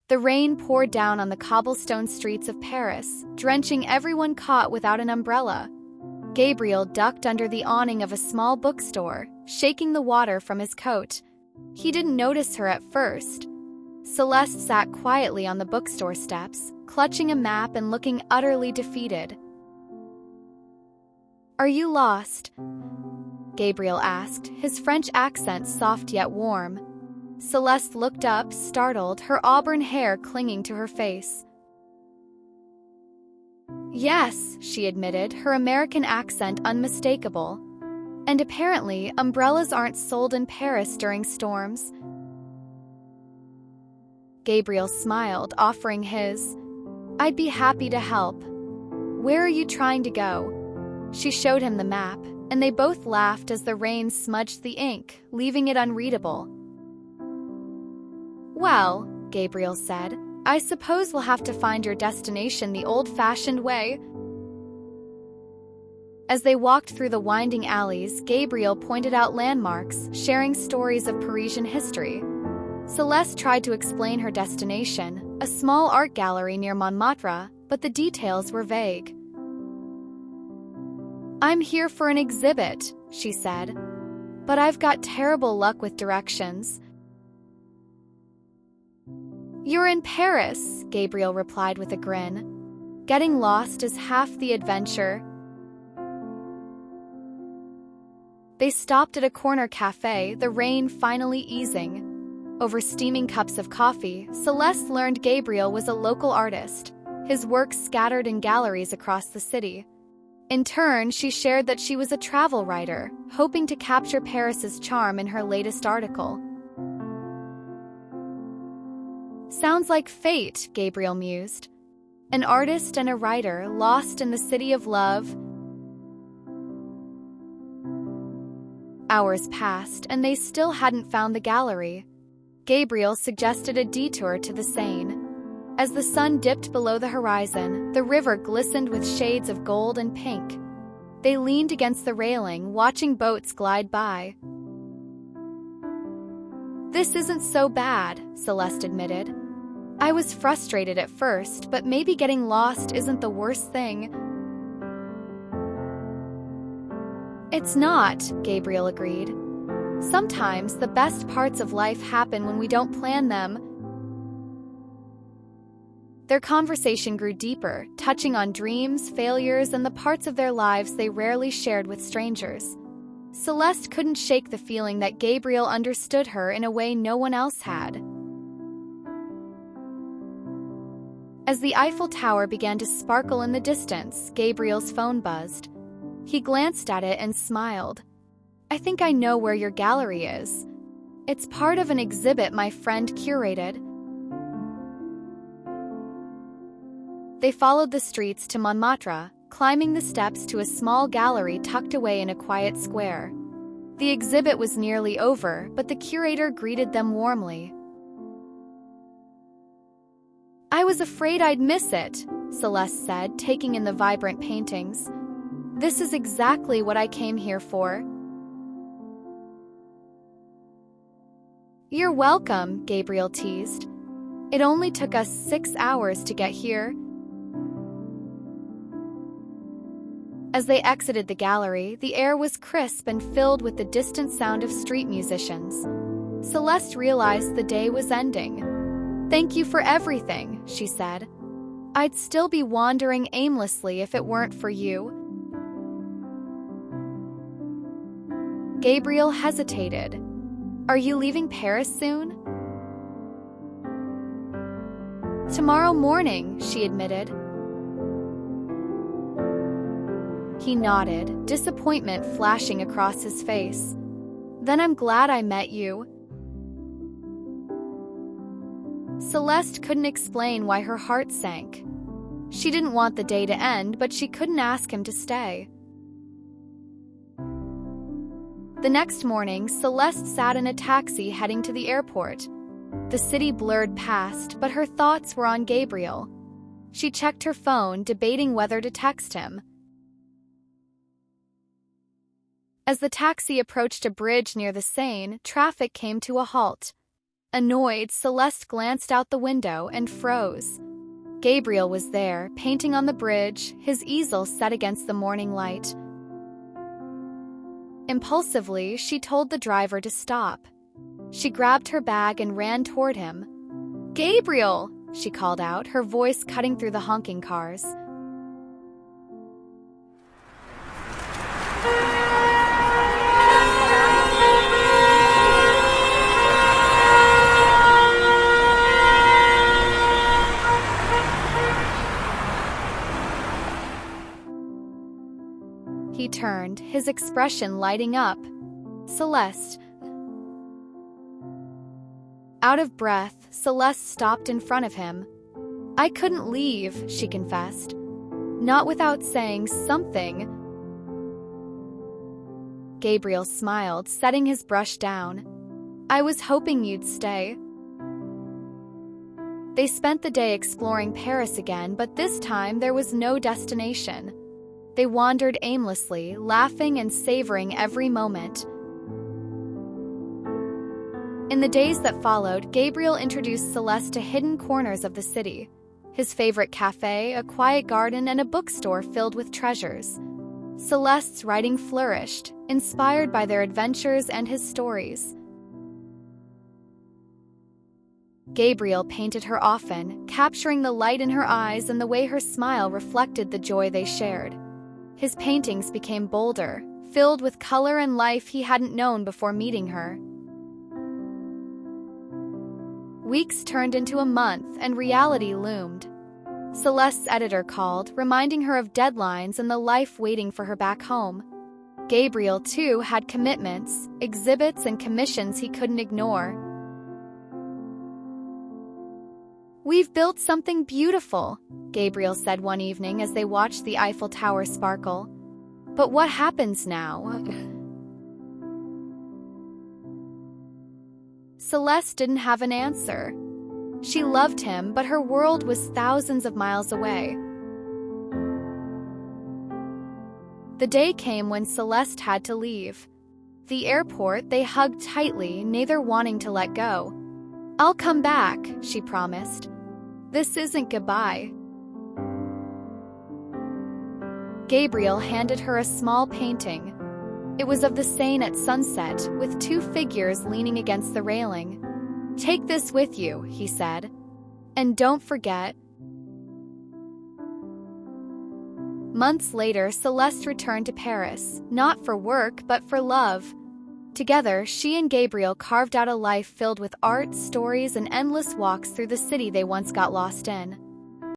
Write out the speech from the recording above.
The rain poured down on the cobblestone streets of Paris, drenching everyone caught without an umbrella. Gabriel ducked under the awning of a small bookstore, shaking the water from his coat. He didn't notice her at first. Celeste sat quietly on the bookstore steps, clutching a map and looking utterly defeated. "Are you lost?" Gabriel asked, his French accent soft yet warm. Celeste looked up, startled, her auburn hair clinging to her face. "Yes," she admitted, her American accent unmistakable. "And apparently, umbrellas aren't sold in Paris during storms." Gabriel smiled, offering his. "I'd be happy to help. Where are you trying to go?" She showed him the map, and they both laughed as the rain smudged the ink, leaving it unreadable. "Well," Gabriel said, "I suppose we'll have to find your destination the old-fashioned way." As they walked through the winding alleys, Gabriel pointed out landmarks, sharing stories of Parisian history. Celeste tried to explain her destination, a small art gallery near Montmartre, but the details were vague. "I'm here for an exhibit," she said, "but I've got terrible luck with directions." "You're in Paris," Gabriel replied with a grin. "Getting lost is half the adventure." They stopped at a corner cafe, the rain finally easing. Over steaming cups of coffee, Celeste learned Gabriel was a local artist, his work scattered in galleries across the city. In turn, she shared that she was a travel writer, hoping to capture Paris's charm in her latest article. "Sounds like fate," Gabriel mused. "An artist and a writer lost in the city of love." Hours passed, and they still hadn't found the gallery. Gabriel suggested a detour to the Seine. As the sun dipped below the horizon, the river glistened with shades of gold and pink. They leaned against the railing, watching boats glide by. "This isn't so bad," Celeste admitted. "I was frustrated at first, but maybe getting lost isn't the worst thing." "It's not," Gabriel agreed. "Sometimes the best parts of life happen when we don't plan them." Their conversation grew deeper, touching on dreams, failures, and the parts of their lives they rarely shared with strangers. Celeste couldn't shake the feeling that Gabriel understood her in a way no one else had. As the Eiffel Tower began to sparkle in the distance, Gabriel's phone buzzed. He glanced at it and smiled. "I think I know where your gallery is. It's part of an exhibit my friend curated." They followed the streets to Montmartre, climbing the steps to a small gallery tucked away in a quiet square. The exhibit was nearly over, but the curator greeted them warmly. "I was afraid I'd miss it," Celeste said, taking in the vibrant paintings. "This is exactly what I came here for." "You're welcome," Gabriel teased. "It only took us 6 hours to get here." As they exited the gallery, the air was crisp and filled with the distant sound of street musicians. Celeste realized the day was ending. "Thank you for everything," she said. "I'd still be wandering aimlessly if it weren't for you." Gabriel hesitated. "Are you leaving Paris soon?" "Tomorrow morning," she admitted. He nodded, disappointment flashing across his face. "Then I'm glad I met you." Celeste couldn't explain why her heart sank. She didn't want the day to end, but she couldn't ask him to stay. The next morning, Celeste sat in a taxi heading to the airport. The city blurred past, but her thoughts were on Gabriel. She checked her phone, debating whether to text him. As the taxi approached a bridge near the Seine, traffic came to a halt. Annoyed, Celeste glanced out the window and froze. Gabriel was there, painting on the bridge, his easel set against the morning light. Impulsively, she told the driver to stop. She grabbed her bag and ran toward him. "Gabriel!" she called out, her voice cutting through the honking cars. He turned, his expression lighting up. "Celeste." Out of breath, Celeste stopped in front of him. "I couldn't leave," she confessed. "Not without saying something." Gabriel smiled, setting his brush down. "I was hoping you'd stay." They spent the day exploring Paris again, but this time there was no destination. They wandered aimlessly, laughing and savoring every moment. In the days that followed, Gabriel introduced Celeste to hidden corners of the city. His favorite cafe, a quiet garden, and a bookstore filled with treasures. Celeste's writing flourished, inspired by their adventures and his stories. Gabriel painted her often, capturing the light in her eyes and the way her smile reflected the joy they shared. His paintings became bolder, filled with color and life he hadn't known before meeting her. Weeks turned into a month, and reality loomed. Celeste's editor called, reminding her of deadlines and the life waiting for her back home. Gabriel, too, had commitments, exhibits, and commissions he couldn't ignore. "We've built something beautiful," Gabriel said one evening as they watched the Eiffel Tower sparkle. "But what happens now?" Celeste didn't have an answer. She loved him, but her world was thousands of miles away. The day came when Celeste had to leave. The airport, they hugged tightly, neither wanting to let go. "I'll come back," she promised. "This isn't goodbye." Gabriel handed her a small painting. It was of the Seine at sunset, with two figures leaning against the railing. "Take this with you," he said. "And don't forget." Months later, Celeste returned to Paris, not for work, but for love. Together, she and Gabriel carved out a life filled with art, stories, and endless walks through the city they once got lost in.